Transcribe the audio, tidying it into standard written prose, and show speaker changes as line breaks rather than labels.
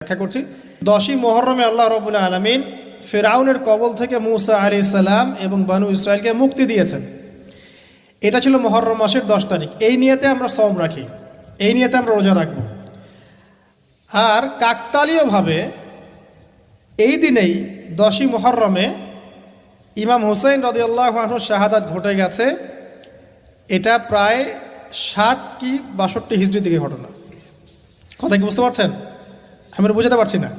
ব্যাখ্যা করছি। 10ই মুহররমে আল্লাহ রাব্বুল আলামিন ফিরআউনের কবল থেকে মূসা আলাইহিস সালাম এবং বনু ইসরাইলকে মুক্তি দিয়েছেন। এটা ছিল মুহররম মাসের 10 তারিখ। এই নিয়তে আমরা সওম রাখি, এই নিয়তে আমরা রোজা রাখব। আর কাকতালীয়ভাবে এই দিনেই 10ই মুহররমে ইমাম হুসাইন রাদিয়াল্লাহু আনহু শাহাদাত ঘটে গেছে। এটা প্রায় 60 কি 62 হিজরি থেকে ঘটনা। কথা কি বুঝতে পারছেন? আমি বোঝাতে পারছি না।